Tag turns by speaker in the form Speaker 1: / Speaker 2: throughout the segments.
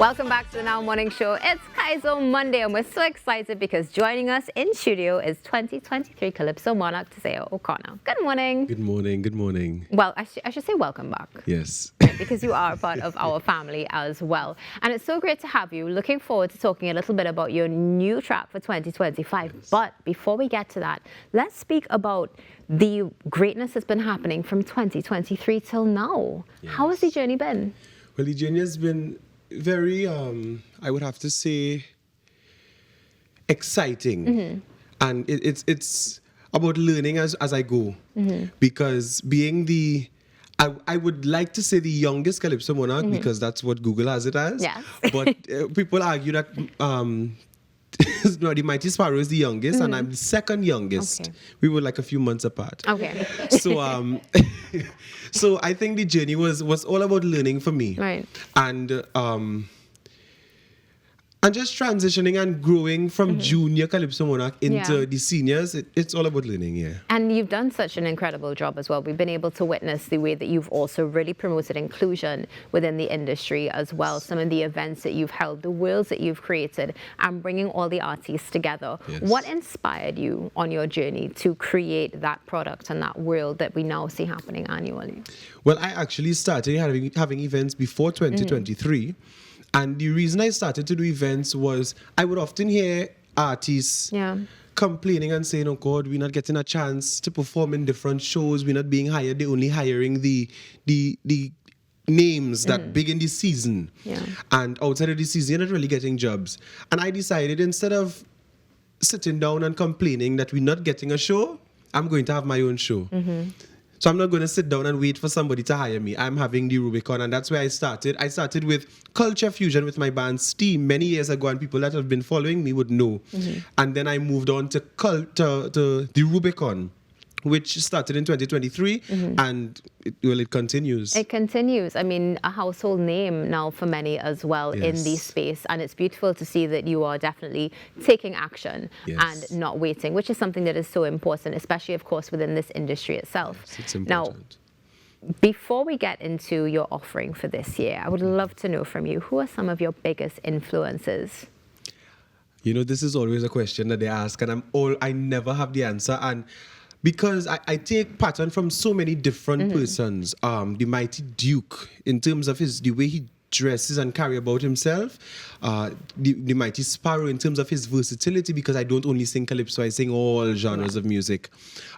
Speaker 1: Welcome back to the Now Morning Show. It's Kaiso Monday, and we're so excited because joining us in studio is 2023 Calypso monarch Tiseo O'Connor. Good morning.
Speaker 2: Good morning. Good morning.
Speaker 1: Well, I should say welcome back.
Speaker 2: Yes.
Speaker 1: Because you are a part of our family as well. And it's so great to have you. Looking forward to talking a little bit about your new track for 2025. Yes. But before we get to that, let's speak about the greatness that's been happening from 2023 till now. Yes. How has the journey been?
Speaker 2: Well, the journey has been very, I would have to say, exciting. Mm-hmm. And it's about learning as I go. Mm-hmm. Because being I would like to say the youngest Calypso monarch, mm-hmm. because that's what Google has it as.
Speaker 1: Yes.
Speaker 2: But people argue that no, the Mighty Sparrow is the youngest, mm-hmm. and I'm the second youngest. Okay. We were like a few months apart.
Speaker 1: Okay.
Speaker 2: So so I think the journey was all about learning for me.
Speaker 1: Right.
Speaker 2: And just transitioning and growing from mm-hmm. junior Calypso monarch into the seniors, it's all about learning, yeah.
Speaker 1: And you've done such an incredible job as well. We've been able to witness the way that you've also really promoted inclusion within the industry as well. Some of the events that you've held, the worlds that you've created, and bringing all the artists together. Yes. What inspired you on your journey to create that product and that world that we now see happening annually?
Speaker 2: Well, I actually started having events before 2023. Mm-hmm. And the reason I started to do events was I would often hear artists complaining and saying, oh God, we're not getting a chance to perform in different shows. We're not being hired. They're only hiring the names that big in the season. Yeah. And outside of the season, you're not really getting jobs. And I decided instead of sitting down and complaining that we're not getting a show, I'm going to have my own show. Mm-hmm. So I'm not going to sit down and wait for somebody to hire me. I'm having the Rubicon, and that's where I started. I started with Culture Fusion with my band Steam many years ago, and people that have been following me would know. Mm-hmm. And then I moved on to the Rubicon, which started in 2023, mm-hmm. and it continues. It
Speaker 1: continues. I mean, a household name now for many as well. Yes. In the space, and it's beautiful to see that you are definitely taking action and not waiting, which is something that is so important, especially, of course, within this industry itself.
Speaker 2: Yes, it's important.
Speaker 1: Now, before we get into your offering for this year, I would love to know from you, who are some of your biggest influences?
Speaker 2: You know, this is always a question that they ask, and I never have the answer. And because I take pattern from so many different mm-hmm. persons. The Mighty Duke, in terms of the way he dresses and carry about himself. The Mighty Sparrow, in terms of his versatility, because I don't only sing Calypso, I sing all genres of music.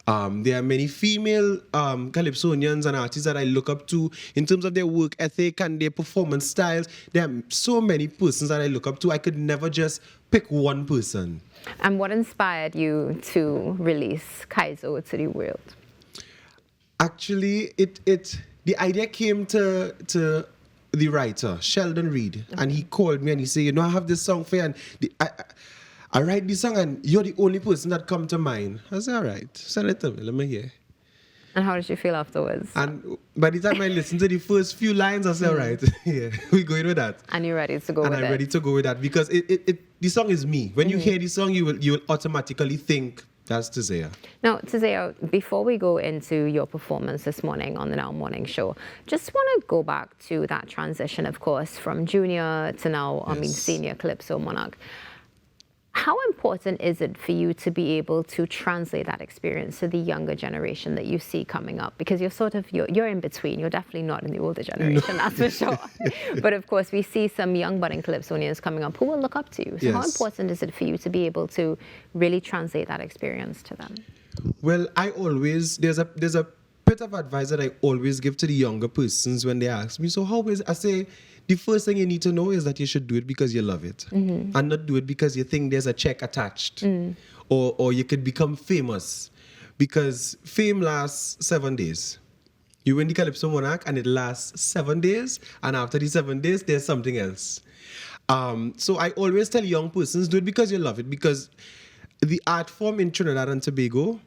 Speaker 2: There are many female Calypsonians and artists that I look up to in terms of their work ethic and their performance styles. There are so many persons that I look up to. I could never just pick one person.
Speaker 1: And what inspired you to release Kaiso to the world?
Speaker 2: Actually, the idea came to the writer, Sheldon Reed, okay. And he called me and he said, you know, I have this song for you, and I write this song and you're the only person that come to mind. I said, all right, send it to me, let me hear.
Speaker 1: And how did you feel afterwards?
Speaker 2: And by the time I listened to the first few lines, I said, all right, yeah, we're going with that.
Speaker 1: And you're ready to go with it.
Speaker 2: And I'm ready to go with that because the song is me. When you hear the song, you will automatically think, that's Tiseo.
Speaker 1: Now, Tiseo, before we go into your performance this morning on the Now Morning Show, just want to go back to that transition, of course, from junior to now, senior Calypso monarch. How important is it for you to be able to translate that experience to the younger generation that you see coming up? Because you're in between. You're definitely not in the older generation, that's for sure. But of course, we see some young budding Calypsonians coming up who will look up to you. So how important is it for you to be able to really translate that experience to them?
Speaker 2: Well, there's a bit of advice that I always give to the younger persons when they ask me, so I say, the first thing you need to know is that you should do it because you love it, mm-hmm. and not do it because you think there's a check attached, or you could become famous, because fame lasts 7 days. You win the Calypso monarch and it lasts 7 days, and after the 7 days, there's something else. So I always tell young persons, do it because you love it, because the art form in Trinidad and Tobago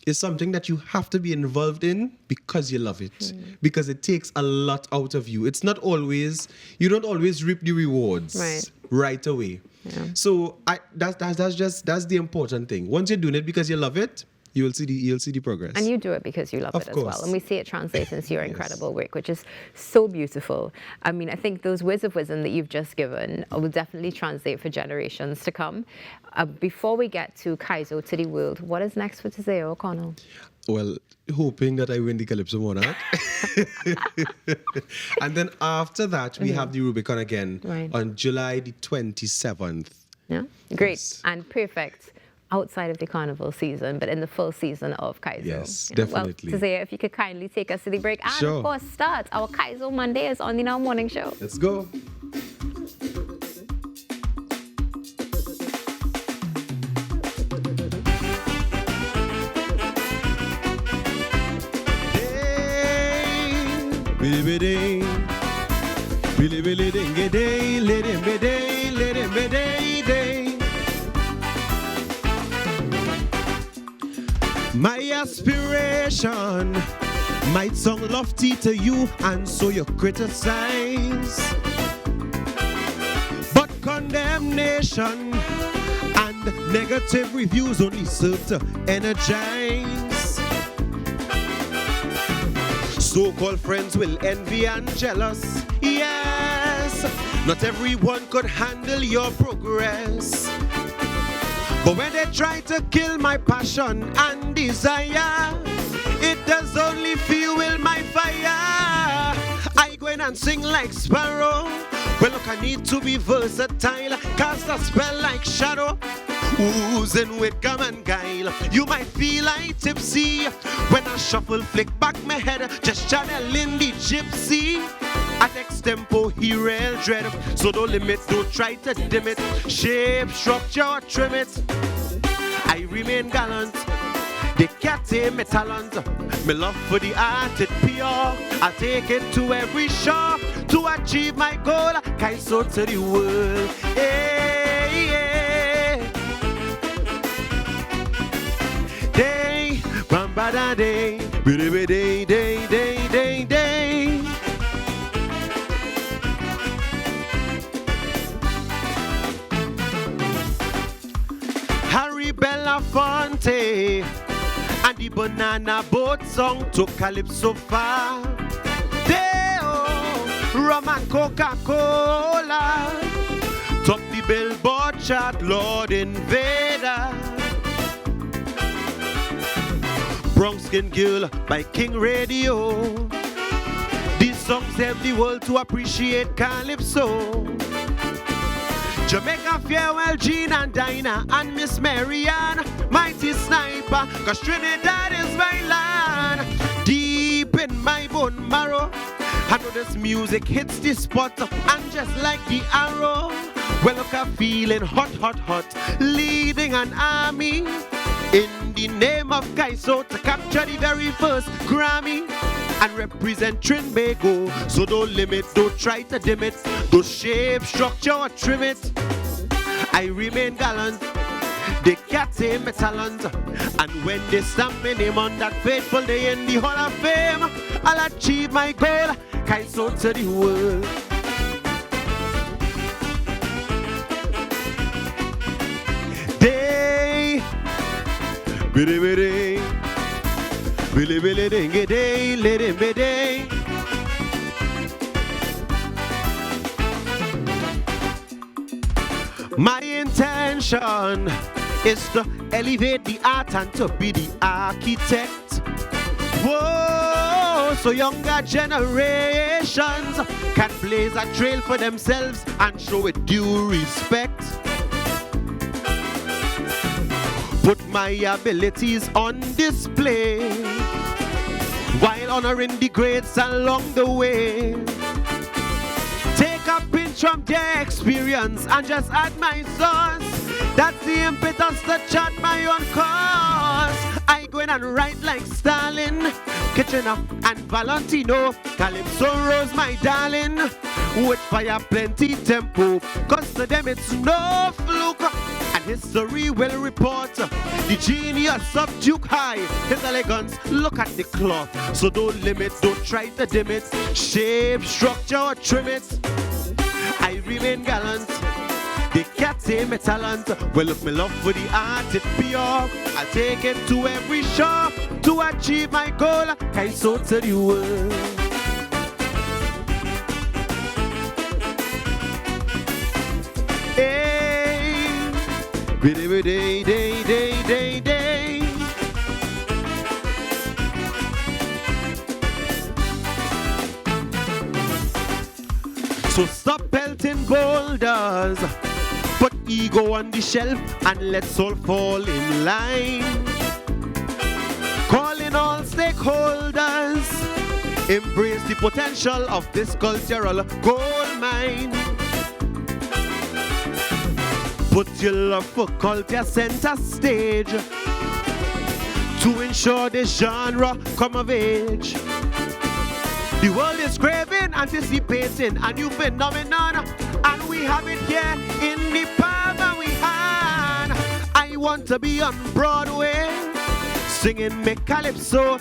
Speaker 2: is something that you have to be involved in because you love it, because it takes a lot out of you. It's not always, you don't always reap the rewards right away. Yeah. So that's the important thing. Once you're doing it because you love it, you'll see the progress.
Speaker 1: And you do it because you love
Speaker 2: Of
Speaker 1: it as
Speaker 2: course.
Speaker 1: well. And we see it translate into your
Speaker 2: Yes.
Speaker 1: incredible work, which is so beautiful. I mean, I think those words of wisdom that you've just given will definitely translate for generations to come. Before we get to Kaiso, to the world, what is next for Tizeo O'Connell?
Speaker 2: Well, hoping that I win the Calypso Monarch. And then after that, we have the Rubicon again
Speaker 1: Right.
Speaker 2: on July the 27th.
Speaker 1: Yeah, great
Speaker 2: Yes.
Speaker 1: and perfect outside of the carnival season, but in the full season of Kaiso.
Speaker 2: Yes,
Speaker 1: Yeah,
Speaker 2: definitely.
Speaker 1: Well, Tizeo, if you could kindly take us to the break and
Speaker 2: Sure.
Speaker 1: of course start our Kaiso Mondays on the Now Morning Show.
Speaker 2: Let's go. Billy day, Billy Billy dingy day, let him be day, let him be day, day. My aspiration might sound lofty to you, and so you criticize. But condemnation and negative reviews only serve to energize. So-called friends will envy and jealous. Yes, not everyone could handle your progress. But when they try to kill my passion and desire, it does only fuel my fire. I go in and sing like sparrow. Well, look, I need to be versatile, cast a spell like shadow. Oozing with gum and guile. You might feel like tipsy when I shuffle, flick back my head, just channeling the gypsy. At extempo, he real dread. So don't limit, don't try to dim it. Shape, structure, trim it. I remain gallant. They can't take my talent. My love for the art, it pure. I'll take it to every shop to achieve my goal. Kaiso to the world. Hey, yeah. Day, bamba da day, day, day, day, day, day, day. Harry Belafonte and the Banana Boat song took Calypso far. Deo, rum and Coca-Cola, top the Billboard chart, Lord Invader. Brown Skin Girl by King Radio. These songs help the world to appreciate Calypso. Jamaica Farewell, Jean and Dinah and Miss Marianne, mighty sniper, cause Trinidad is my land. Deep in my bone marrow, I know this music hits the spot, and just like the arrow, well, look, I'm feeling hot, hot, hot, leading an army in the name of Kaiso to capture the very first Grammy and represent Trinbago. So don't limit, don't try to dim it, don't shape, structure, or trim it. I remain gallant, they can't take my talent. And when they stamp my name on that fateful day in the Hall of Fame, I'll achieve my goal, Kaiso to the world. Day, biddy biddy, billy billy dingy day, let him be day. My intention is to elevate the art and to be the architect. Whoa, so younger generations can blaze a trail for themselves and show it due respect. Put my abilities on display while honoring the greats along the way. Take a pinch from their experience and just add my sauce. That's the impetus to chart my own cause. I go in and write like Stalin, Kitchener and Valentino, Calypso Rose, my darling, with fire plenty tempo, cause to them it's no fluke. And history will report the genius of Duke High, his elegance, look at the cloth. So don't limit, don't try to dim it, shape, structure, or trim it. I remain gallant, they can't take my talent. Well, look, my love for the art, it pure. I'll take it to every shore to achieve my goal. Kaiso to the world. Hey, day, day, day, day, day. So stop pelting boulders, put ego on the shelf and let's all fall in line. Calling all stakeholders, embrace the potential of this cultural gold mine. Put your love for culture center stage to ensure this genre come of age. The world is craving, anticipating a new phenomenon, and we have it here in the palm of we hand. I want to be on Broadway, singing me Calypso.